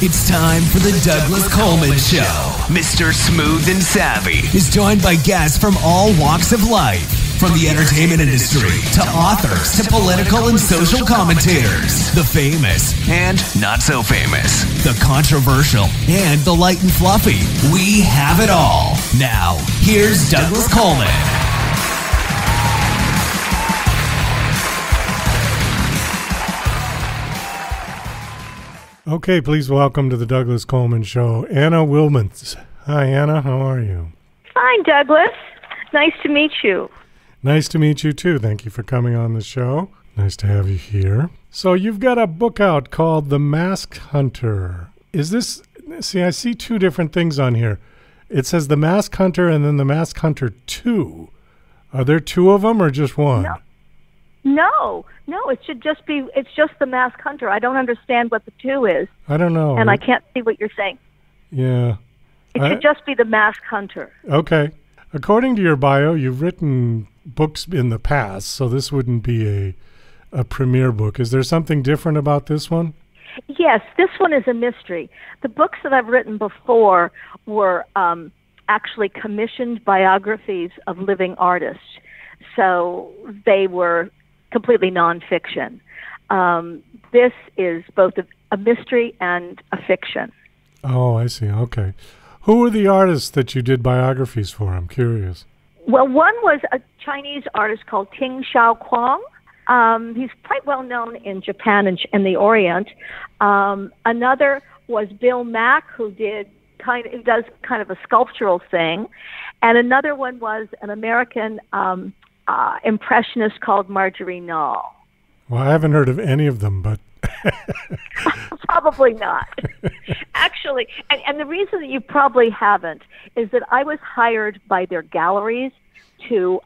It's time for the Douglas Coleman Show. Mr. Smooth and Savvy is joined by guests from all walks of life, from the entertainment industry to authors to political and social commentators, the famous and not so famous, the controversial and the light and fluffy. We have it all. Now, here's Douglas Coleman. Okay, please welcome to the Douglas Coleman Show, Anna Wilmans. Hi, Anna. How are you? Fine, Douglas. Nice to meet you. Nice to meet you, too. Thank you for coming on the show. Nice to have you here. So you've got a book out called The Masked Hunter. Is this... See, I see two different things on here. It says The Masked Hunter and then The Masked Hunter 2. Are there two of them or just one? No, it should just be, it's just The Masked Hunter. I don't understand what the two is. I don't know. And I can't see what you're saying. Yeah. It should just be The Masked Hunter. Okay. According to your bio, you've written books in the past, so this wouldn't be a premiere book. Is there something different about this one? Yes, this one is a mystery. The books that I've written before were actually commissioned biographies of living artists. So they were completely nonfiction. This is both a mystery and a fiction. Oh, I see. Okay. Who were the artists that you did biographies for? I'm curious. Well, one was a Chinese artist called Ting Xiaoquang. He's quite well known in Japan and the Orient. Another was Bill Mack, who does kind of a sculptural thing. And another one was an American impressionist called Marjorie Knoll. Well, I haven't heard of any of them, but... Probably not. Actually, and the reason that you probably haven't is that I was hired by their galleries to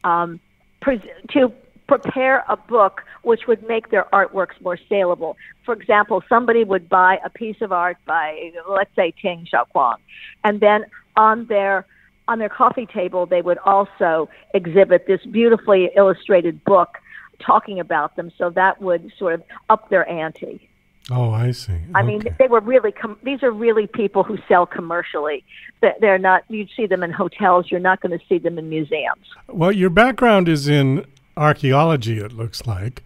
prepare a book which would make their artworks more saleable. For example, somebody would buy a piece of art by, let's say, Ting Xiaoquang, and then on their coffee table, they would also exhibit this beautifully illustrated book talking about them, so that would sort of up their ante. Oh, I see. I mean, they were really, these are really people who sell commercially. They're not, you'd see them in hotels, you're not going to see them in museums. Well, your background is in archaeology, it looks like.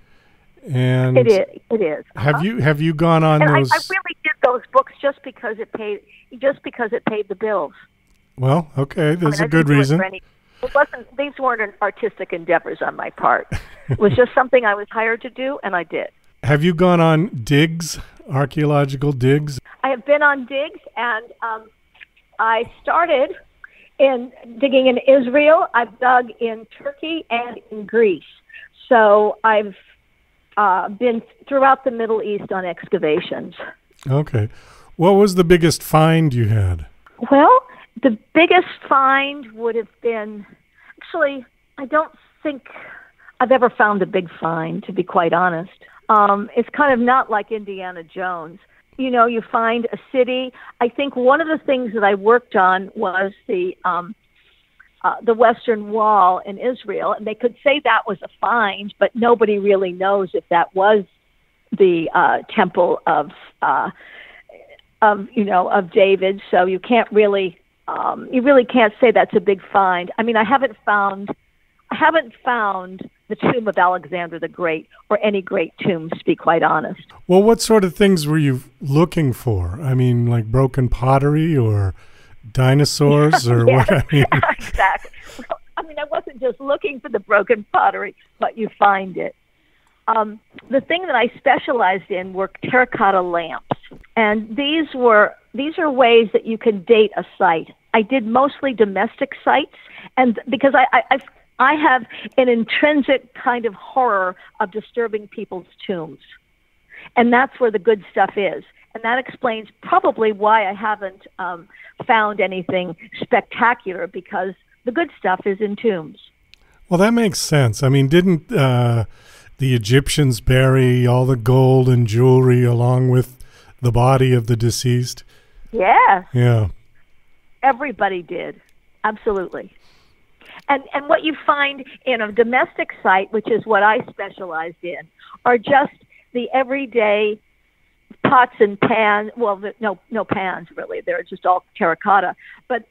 And it is. Have you gone on and those? I really did those books just because it paid the bills. Well, okay, there's a good reason. These weren't artistic endeavors on my part. It was just something I was hired to do, and I did. Have you gone on digs, archaeological digs? I have been on digs, and I started in digging in Israel. I've dug in Turkey and in Greece. So I've been throughout the Middle East on excavations. Okay. What was the biggest find you had? Well, the biggest find would have been, actually, I don't think I've ever found a big find, to be quite honest. It's kind of not like Indiana Jones. You know, you find a city. I think one of the things that I worked on was the Western Wall in Israel, and they could say that was a find, but nobody really knows if that was the temple of David. So you can't really. You really can't say that's a big find. I mean, I haven't found the tomb of Alexander the Great or any great tombs, to be quite honest. Well, what sort of things were you looking for? I mean, like broken pottery or dinosaurs or yeah, what? I mean, exactly. Well, I mean, I wasn't just looking for the broken pottery, but you find it. The thing that I specialized in were terracotta lamps, and these are ways that you can date a site. I did mostly domestic sites, and because I have an intrinsic kind of horror of disturbing people's tombs, and that's where the good stuff is, and that explains probably why I haven't found anything spectacular, because the good stuff is in tombs. Well, that makes sense. I mean, didn't the Egyptians bury all the gold and jewelry along with the body of the deceased? Yeah. Yeah. Everybody did. Absolutely. And what you find in a domestic site, which is what I specialized in, are just the everyday pots and pans. Well, no pans really. They're just all terracotta. But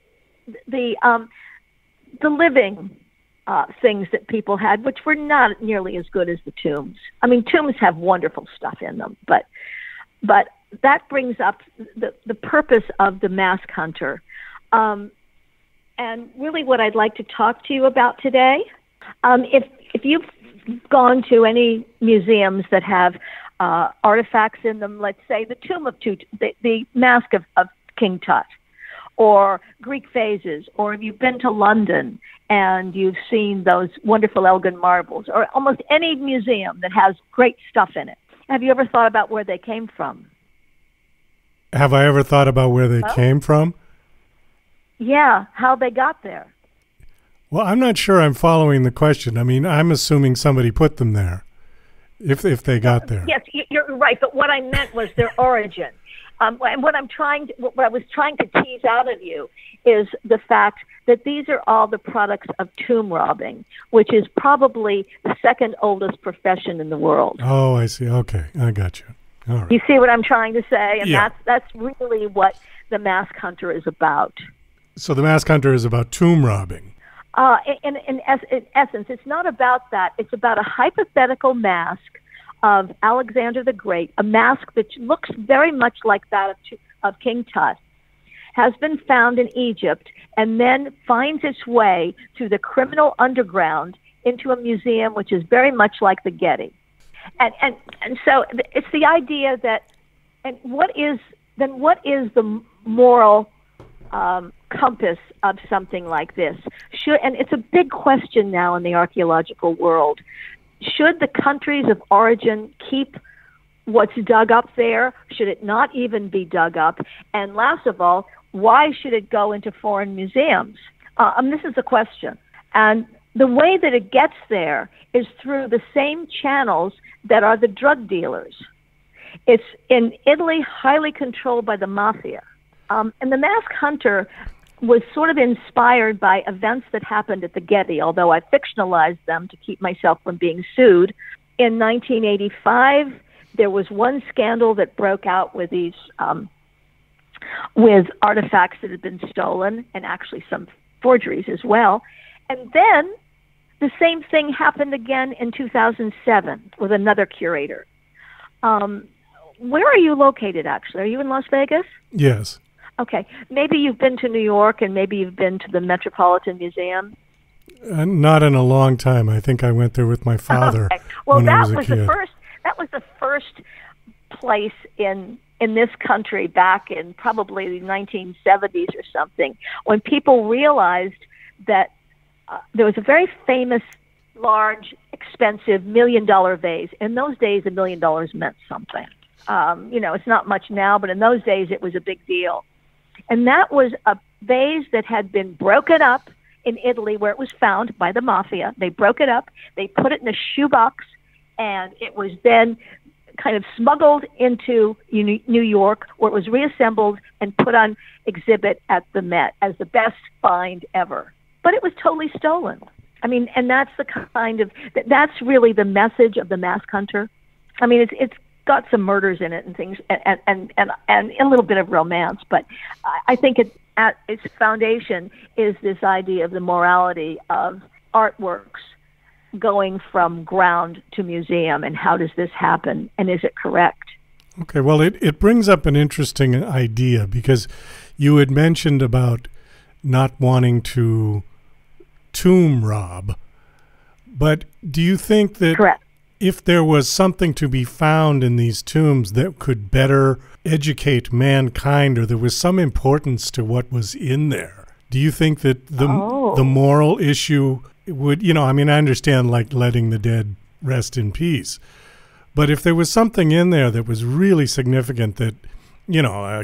the living things that people had, which were not nearly as good as the tombs. I mean, tombs have wonderful stuff in them, but that brings up the purpose of the mask hunter. And really what I'd like to talk to you about today, if you've gone to any museums that have artifacts in them, let's say the tomb of the mask of King Tut, or Greek vases, or if you've been to London and you've seen those wonderful Elgin marbles, or almost any museum that has great stuff in it, have you ever thought about where they came from? Have I ever thought about where they came from? Yeah, how they got there. Well, I'm not sure I'm following the question. I mean, I'm assuming somebody put them there, if they got there. Yes, you're right. But what I meant was their origin. And what I was trying to tease out of you is the fact that these are all the products of tomb robbing, which is probably the second oldest profession in the world. Oh, I see. Okay, I got you. All right. You see what I'm trying to say? And yeah. that's really what the mask hunter is about. So the mask hunter is about tomb robbing. In essence, it's not about that. It's about a hypothetical mask of Alexander the Great, a mask that looks very much like that of King Tut, has been found in Egypt and then finds its way through the criminal underground into a museum which is very much like the Getty. And so it's the idea that, and what is the moral compass of something like this? And it's a big question now in the archaeological world. Should the countries of origin keep what's dug up there? Should it not even be dug up? And last of all, why should it go into foreign museums? This is a question. And the way that it gets there is through the same channels that are the drug dealers. It's in Italy, highly controlled by the mafia. And the mask hunter was sort of inspired by events that happened at the Getty, although I fictionalized them to keep myself from being sued. In 1985, there was one scandal that broke out with these with artifacts that had been stolen, and actually some forgeries as well. And then the same thing happened again in 2007 with another curator. Where are you located, actually? Are you in Las Vegas? Yes. Okay. Maybe you've been to New York, and maybe you've been to the Metropolitan Museum. Not in a long time. I think I went there with my father. Okay. Well, when I was a that was the first place in this country back in probably the 1970s or something, when people realized that there was a very famous, large, expensive $1 million vase. In those days, $1 million meant something. It's not much now, but in those days, it was a big deal. And that was a vase that had been broken up in Italy, where it was found by the mafia. They broke it up, they put it in a shoebox, and it was then kind of smuggled into New York, where it was reassembled and put on exhibit at the Met as the best find ever. But it was totally stolen. I mean, and that's the kind of, that's really the message of the mask hunter. I mean, it's got some murders in it and things, and a little bit of romance, but I think at its foundation is this idea of the morality of artworks going from ground to museum, and how does this happen, and is it correct? Okay, well, it brings up an interesting idea, because you had mentioned about not wanting to tomb rob, but do you think that Correct. If there was something to be found in these tombs that could better educate mankind, or there was some importance to what was in there, do you think that the moral issue would, I mean, I understand like letting the dead rest in peace, but if there was something in there that was really significant, that,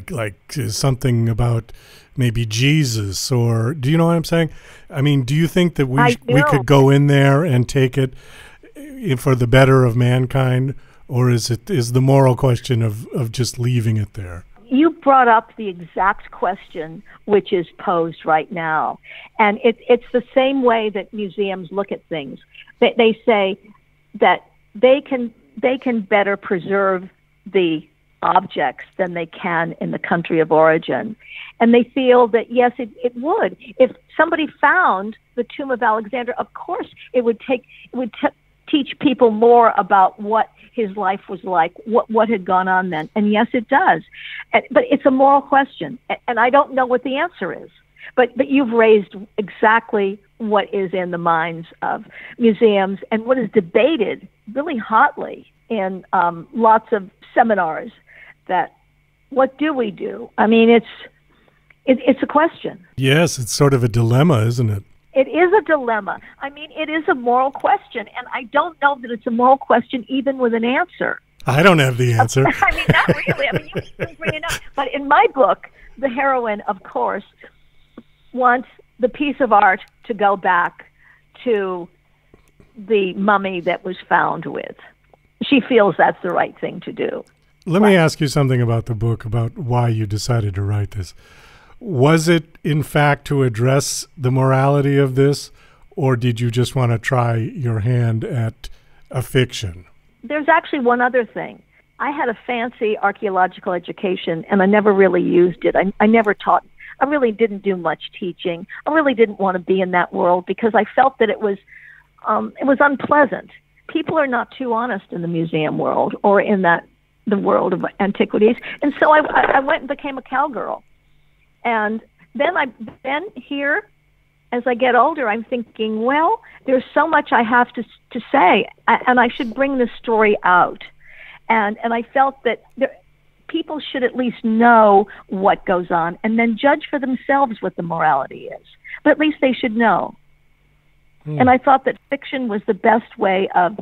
like something about maybe Jesus, or do you know what I'm saying? I mean, do you think that we could go in there and take it for the better of mankind, or is the moral question of just leaving it there? You brought up the exact question which is posed right now, and it's the same way that museums look at things. They say that they can better preserve the objects than they can in the country of origin. And they feel that, yes, it would. If somebody found the tomb of Alexander, of course it would teach people more about what his life was like, what had gone on then. And yes, it does. But it's a moral question, and I don't know what the answer is. But you've raised exactly what is in the minds of museums and what is debated really hotly in lots of seminars, that what do we do? I mean, it's a question. Yes, it's sort of a dilemma, isn't it? It is a dilemma. I mean, it is a moral question, and I don't know that it's a moral question even with an answer. I don't have the answer. I mean, not really. I mean, you can bring it up. But in my book, the heroine, of course, wants the piece of art to go back to the mummy that was found with. She feels that's the right thing to do. Let me ask you something about the book, about why you decided to write this. Was it, in fact, to address the morality of this, or did you just want to try your hand at a fiction? There's actually one other thing. I had a fancy archaeological education, and I never really used it. I never taught. I really didn't do much teaching. I really didn't want to be in that world because I felt that it was unpleasant. People are not too honest in the museum world or in the world of antiquities, and so I went and became a cowgirl. And then here, as I get older, I'm thinking, well, there's so much I have to say, and I should bring this story out. And I felt that people should at least know what goes on and then judge for themselves what the morality is. But at least they should know. And I thought that fiction was the best way of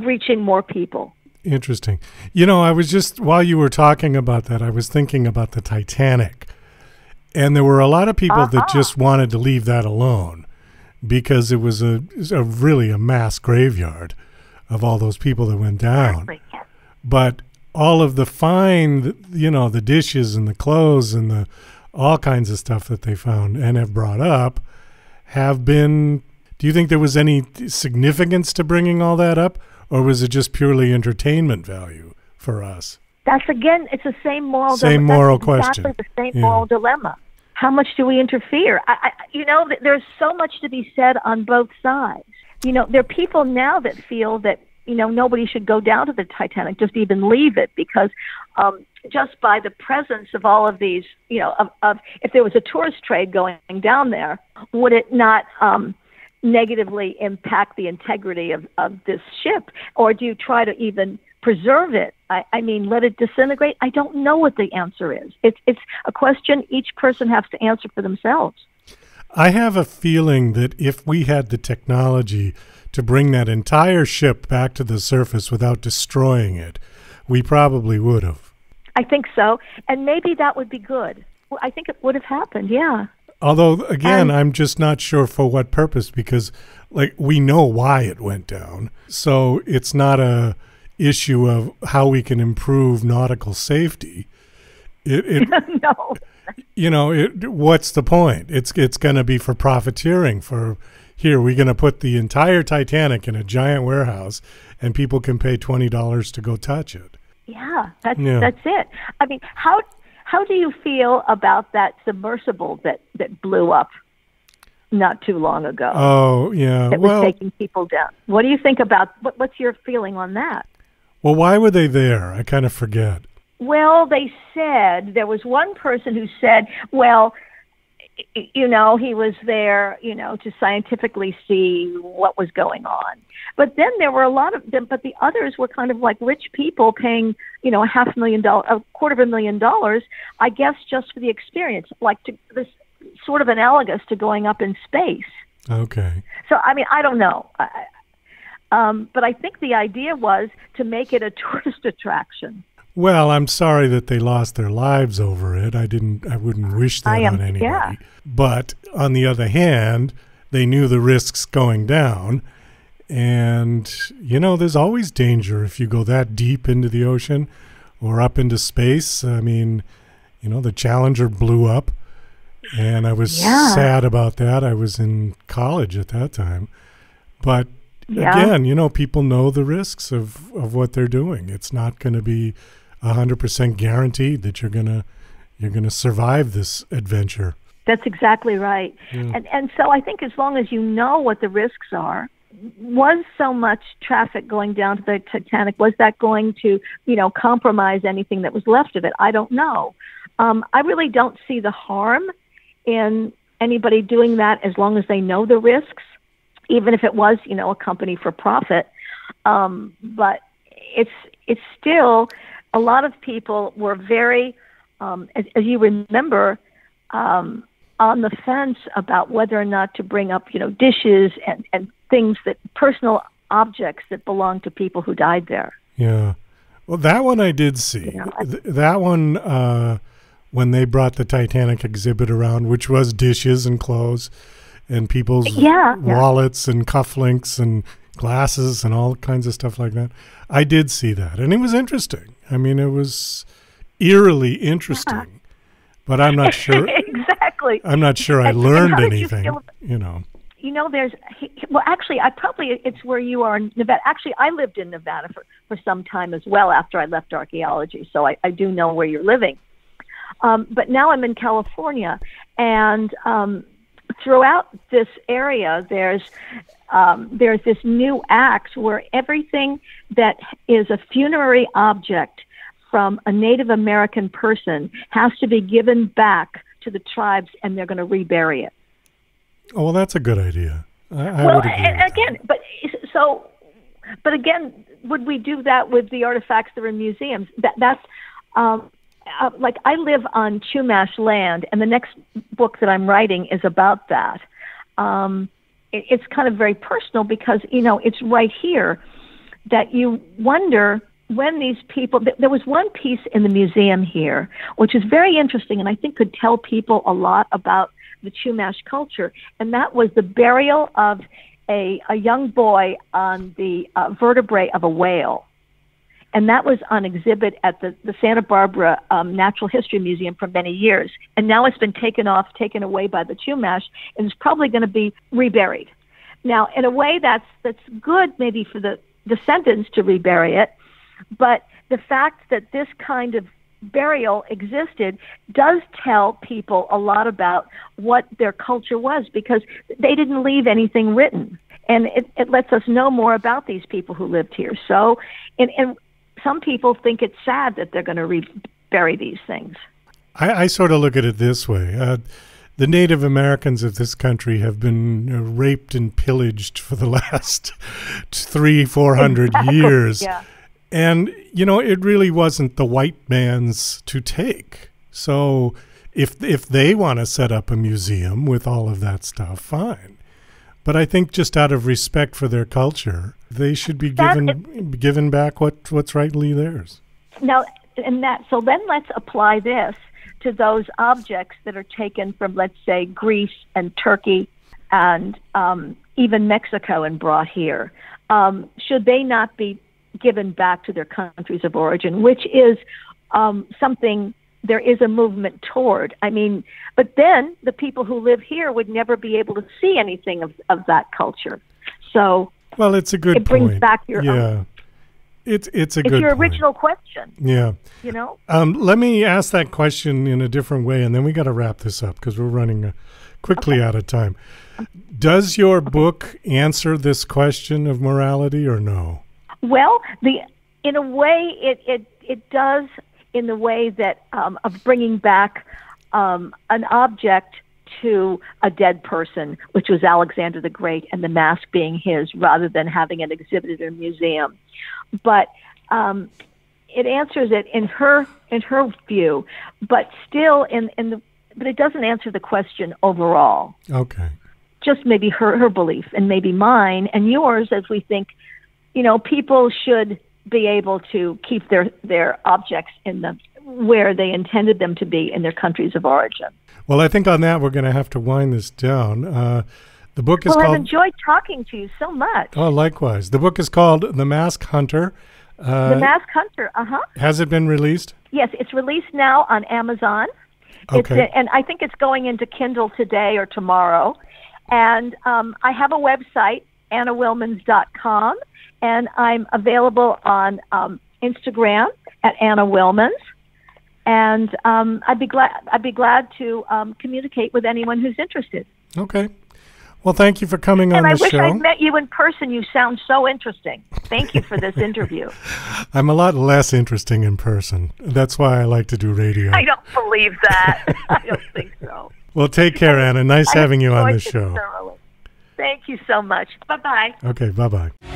reaching more people. Interesting. You know, I was just, while you were talking about that, I was thinking about the Titanic. And there were a lot of people that just wanted to leave that alone because it was a really a mass graveyard of all those people that went down. But all of the fine, you know, the dishes and the clothes and the all kinds of stuff that they found and have brought up have been, do you think there was any significance to bringing all that up? Or was it just purely entertainment value for us? That's, again, it's the same moral question. Exactly the same moral dilemma. How much do we interfere? You know, there's so much to be said on both sides. You know, there are people now that feel that, you know, nobody should go down to the Titanic, just even leave it, because just by the presence of all of these, you know, of if there was a tourist trade going down there, would it not negatively impact the integrity of this ship? Or do you try to even preserve it? I mean, let it disintegrate? I don't know what the answer is. It's a question each person has to answer for themselves. I have a feeling that if we had the technology to bring that entire ship back to the surface without destroying it, we probably would have. I think so. And maybe that would be good. I think it would have happened, yeah. Although, again, I'm just not sure for what purpose, because, like, we know why it went down. So it's not a issue of how we can improve nautical safety. No. You know, what's the point? It's going to be for profiteering. For here, we're going to put the entire Titanic in a giant warehouse, and people can pay $20 to go touch it. Yeah, that's it. I mean, how do you feel about that submersible that blew up not too long ago? Oh, yeah. That was taking people down. What do you think about, what's your feeling on that? Well, why were they there? I kind of forget. Well, they said, there was one person who said, well, you know, he was there, you know, to scientifically see what was going on. But then there were a lot of them, but the others were kind of like rich people paying, you know, $250,000, I guess, just for the experience, like this sort of analogous to going up in space. Okay. So, I mean, I don't know. But I think the idea was to make it a tourist attraction. Well, I'm sorry that they lost their lives over it. I wouldn't wish that on anybody. Yeah. But on the other hand, they knew the risks going down. And, you know, there's always danger if you go that deep into the ocean or up into space. I mean, you know, the Challenger blew up, and I was sad about that. I was in college at that time. But, again, people know the risks of what they're doing. It's not going to be 100% guaranteed that you're gonna survive this adventure. That's exactly right. Yeah. And so I think as long as you know what the risks are, was so much traffic going down to the Titanic, was that going to, compromise anything that was left of it? I don't know. I really don't see the harm in anybody doing that as long as they know the risks, even if it was, a company for profit. But it's still, a lot of people were very, as you remember, on the fence about whether or not to bring up, dishes and things, that personal objects that belong to people who died there. Yeah. Well, that one I did see. That one, when they brought the Titanic exhibit around, which was dishes and clothes and people's wallets and cufflinks and glasses and all kinds of stuff like that. I did see that. And it was interesting. I mean, it was eerily interesting. Yeah. But I'm not sure. Exactly. I'm not sure I learned anything. It's where you are in Nevada. Actually, I lived in Nevada for some time as well after I left archaeology, so I do know where you're living. But now I'm in California, and throughout this area, there's this new act where everything that is a funerary object from a Native American person has to be given back to the tribes, and they're going to rebury it. Oh, well, that's a good idea. I would agree with again, that. But again, would we do that with the artifacts that are in museums? That's like I live on Chumash land, and the next book that I'm writing is about that. It's kind of very personal because, it's right here that you wonder when these people, there was one piece in the museum here, which is very interesting and I think could tell people a lot about the Chumash culture, and that was the burial of a young boy on the vertebrae of a whale. And that was on exhibit at the Santa Barbara Natural History Museum for many years. And now it's been taken away by the Chumash, and it's probably going to be reburied. Now, in a way, that's good maybe for the descendants to rebury it, but the fact that this kind of burial existed does tell people a lot about what their culture was, because they didn't leave anything written. And it lets us know more about these people who lived here. So, and some people think it's sad that they're going to rebury these things. I sort of look at it this way. The Native Americans of this country have been raped and pillaged for the last 300-400 years. Yeah. And, it really wasn't the white man's to take. So if they want to set up a museum with all of that stuff, fine. But I think just out of respect for their culture, they should be given back what's rightly theirs. Now, so then let's apply this to those objects that are taken from, let's say, Greece and Turkey and even Mexico and brought here. Should they not be given back to their countries of origin, which is something there is a movement toward? I mean, but then the people who live here would never be able to see anything of that culture. So, well, it's a good it brings point. Back your own. It's a good your point. original question. Yeah. Let me ask that question in a different way, and then we got to wrap this up because we're running quickly out of time. Does your book answer this question of morality or no? Well, in a way, it does, in the way that of bringing back an object to a dead person, which was Alexander the Great, and the mask being his, rather than having it exhibited in a museum. But it answers it in her view, but still but it doesn't answer the question overall. Okay. Just maybe her belief, and maybe mine and yours, as we think, people should be able to keep their objects in where they intended them to be in their countries of origin. Well, I think on that we're going to have to wind this down. The book is called... I've enjoyed talking to you so much. Oh, likewise. The book is called The Mask Hunter. The Mask Hunter, Has it been released? Yes, it's released now on Amazon. Okay. And I think it's going into Kindle today or tomorrow. And I have a website, annawilmans.com, and I'm available on Instagram at Anna Wilmans. And I'd be glad to communicate with anyone who's interested. Okay. Well, thank you for coming on the show. And I wish I'd met you in person. You sound so interesting. Thank you for this interview. I'm a lot less interesting in person. That's why I like to do radio. I don't believe that. I don't think so. Well, take care, Anna. Nice having you on the show. Thoroughly. Thank you so much. Bye-bye. Okay, bye-bye.